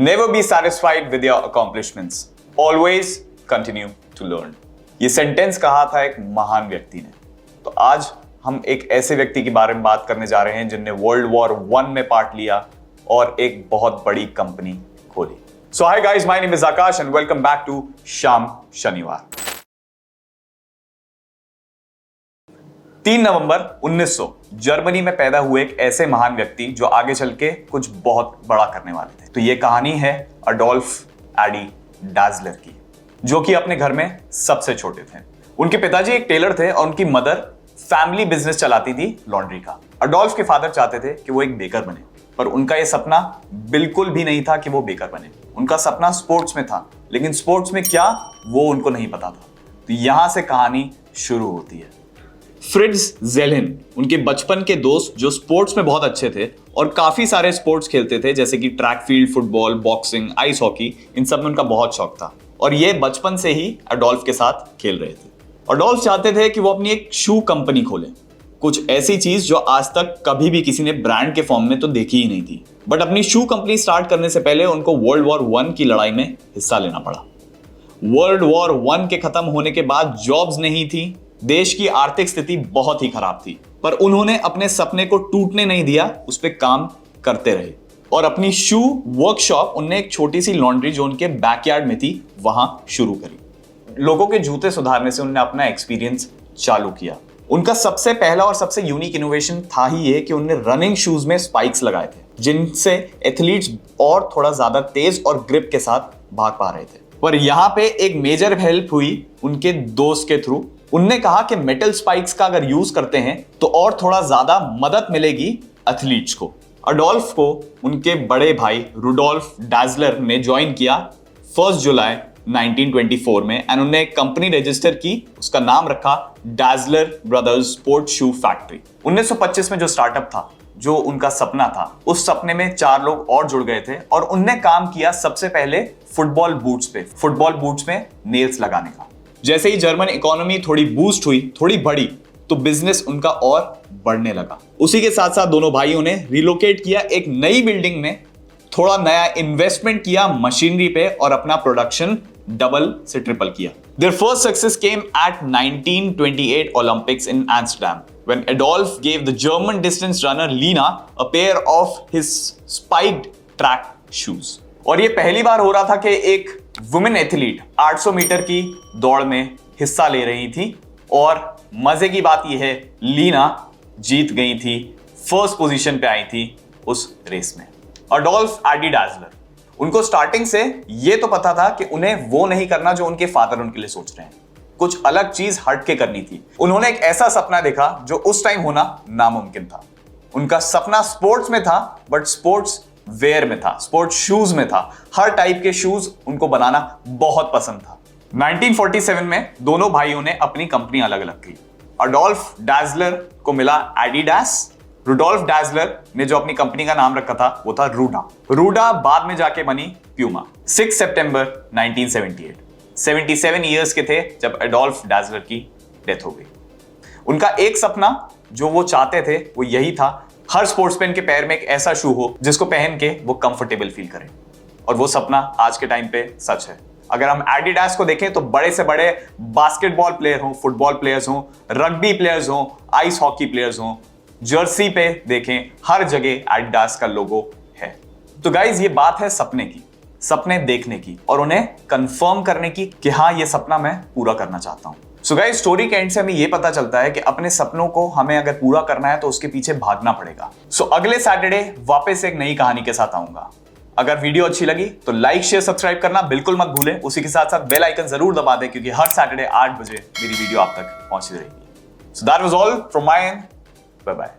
Never be satisfied with your accomplishments, always continue to learn. ये sentence कहा था एक महान व्यक्ति ने। तो आज हम एक ऐसे व्यक्ति के बारे में बात करने जा रहे हैं जिनने वर्ल्ड वॉर 1 में पार्ट लिया और एक बहुत बड़ी कंपनी खोली। So hi guys, my name is Akash and welcome back to शाम शनिवार। 3 नवंबर 1900 जर्मनी में पैदा हुए एक ऐसे महान व्यक्ति जो आगे चल के कुछ बहुत बड़ा करने वाले थे। तो ये कहानी है अडोल्फ एडी डाजलर की, जो कि अपने घर में सबसे छोटे थे। उनके पिताजी एक टेलर थे और उनकी मदर फैमिली बिजनेस चलाती थी लॉन्ड्री का। अडोल्फ के फादर चाहते थे कि वो एक बेकर बने, पर उनका ये सपना बिल्कुल भी नहीं था कि वो बेकर बने। उनका सपना स्पोर्ट्स में था, लेकिन स्पोर्ट्स में क्या वो उनको नहीं पता था। तो यहां से कहानी शुरू होती है। फ्रिट्ज ज़ेल्हिन उनके बचपन के दोस्त जो स्पोर्ट्स में बहुत अच्छे थे और काफी सारे स्पोर्ट्स खेलते थे, जैसे कि track field, football, boxing, ice hockey, इन सब में उनका बहुत शौक था और ये बचपन से ही अडोल्फ के साथ खेल रहे थे। अडोल्फ चाहते थे कि वो अपनी एक शू कंपनी खोले, कुछ ऐसी चीज जो आज तक कभी भी किसी ने ब्रांड के फॉर्म में तो देखी ही नहीं थी। बट अपनी शू कंपनी स्टार्ट करने से पहले उनको वर्ल्ड वॉर 1 की लड़ाई में हिस्सा लेना पड़ा। वर्ल्ड वॉर 1 के खत्म होने के बाद जॉब्स नहीं थी, देश की आर्थिक स्थिति बहुत ही खराब थी, पर उन्होंने अपने सपने को टूटने नहीं दिया, उस पर काम करते रहे और अपनी शू वर्कशॉप उनने एक छोटी सी लॉन्ड्री जो उनके बैकयार्ड में थी वहां शुरू करी। लोगों के जूते सुधारने से उन्होंने अपना एक्सपीरियंस चालू किया। उनका सबसे पहला और सबसे यूनिक इनोवेशन था ही ये कि उन्होंने रनिंग शूज में स्पाइक्स लगाए थे, जिनसे एथलीट्स और थोड़ा ज्यादा तेज और ग्रिप के साथ भाग पा रहे थे। पर यहाँ पे एक मेजर हेल्प हुई उनके दोस्त के थ्रू। उनने कहा कि मेटल स्पाइक्स का अगर यूज करते हैं तो और थोड़ा ज्यादा मदद मिलेगी एथलीट्स को। अडोल्फ को उनके बड़े भाई रुडोल्फ डाजलर ने ज्वाइन किया 1 जुलाई 1924 में एंड उन्होंने एक कंपनी रजिस्टर की, उसका नाम रखा डाजलर ब्रदर्स स्पोर्ट शू फैक्ट्री। 1925 में जो स्टार्टअप था, जो उनका सपना था, उस सपने में 4 लोग और जुड़ गए थे और उनने काम किया सबसे पहले फुटबॉल बूट्स पे, फुटबॉल बूट्स में नेल्स लगाने का। जैसे ही जर्मन इकोनॉमी थोड़ी बूस्ट हुई, थोड़ी बढ़ी, तो बिजनेस उनका और बढ़ने लगा। उसी के साथ साथ दोनों भाइयों ने रिलोकेट किया एक नई बिल्डिंग में, थोड़ा नया इन्वेस्टमेंट किया मशीनरी पे और अपना प्रोडक्शन डबल से ट्रिपल किया। Their first success came at 1928 Olympics in Amsterdam when Adolf gave the German distance runner Lina a pair of his spiked track shoes। और ये पहली बार हो रहा था कि एक वुमेन एथलीट 800 मीटर की दौड़ में हिस्सा ले रही थी और मजे की बात यह है, लीना जीत गई थी, फर्स्ट पोजीशन पे आई थी उस रेस में। अडोल्फ एडी डाजलर, उनको स्टार्टिंग से ये तो पता था कि उन्हें वो नहीं करना जो उनके फादर उनके लिए सोच रहे हैं, कुछ अलग चीज हटके करनी थी। उन्होंने एक ऐसा सपना देखा जो उस टाइम होना नामुमकिन था। उनका सपना स्पोर्ट्स में था, बट स्पोर्ट्स वेयर में था, स्पोर्ट्स शूज में था। हर टाइप के शूज उनको बनाना बहुत पसंद था। 1947 में दोनों भाइयों ने अपनी कंपनी अलग अलग की। अडोल्फ डाजलर को मिला एडिडास, रुडोल्फ डाजलर ने जो अपनी कंपनी का नाम रखा था वो था रूडा। रूडा बाद में जाके बनी प्यूमा। 6 सितंबर 1978, 77 ईयर्स के थे जब अडोल्फ डाजलर की डेथ हो गई। उनका एक सपना जो वो चाहते थे वो यही था, हर स्पोर्ट्समैन के पैर में एक ऐसा शू हो जिसको पहन के वो कंफर्टेबल फील करें, और वो सपना आज के टाइम पे सच है। अगर हम एडिडास को देखें तो बड़े से बड़े बास्केटबॉल प्लेयर हों, फुटबॉल प्लेयर्स हों, रग्बी प्लेयर्स हों, आइस हॉकी प्लेयर्स हों, जर्सी पे देखें हर जगह एडिडास का लोगो है। तो गाइज ये बात है सपने की, सपने देखने की और उन्हें कंफर्म करने की कि हाँ ये सपना मैं पूरा करना चाहता हूं। सो गाइज स्टोरी के एंड से हमें ये पता चलता है कि अपने सपनों को हमें अगर पूरा करना है तो उसके पीछे भागना पड़ेगा। सो अगले सैटरडे वापस एक नई कहानी के साथ आऊंगा। अगर वीडियो अच्छी लगी तो लाइक, शेयर, सब्सक्राइब करना बिल्कुल मत भूलें। उसी के साथ साथ बेल आइकन जरूर दबा दें, क्योंकि हर सैटरडे 8 बजे मेरी वीडियो आप तक पहुंचती रहेगी। So that was all from my and. Bye-bye.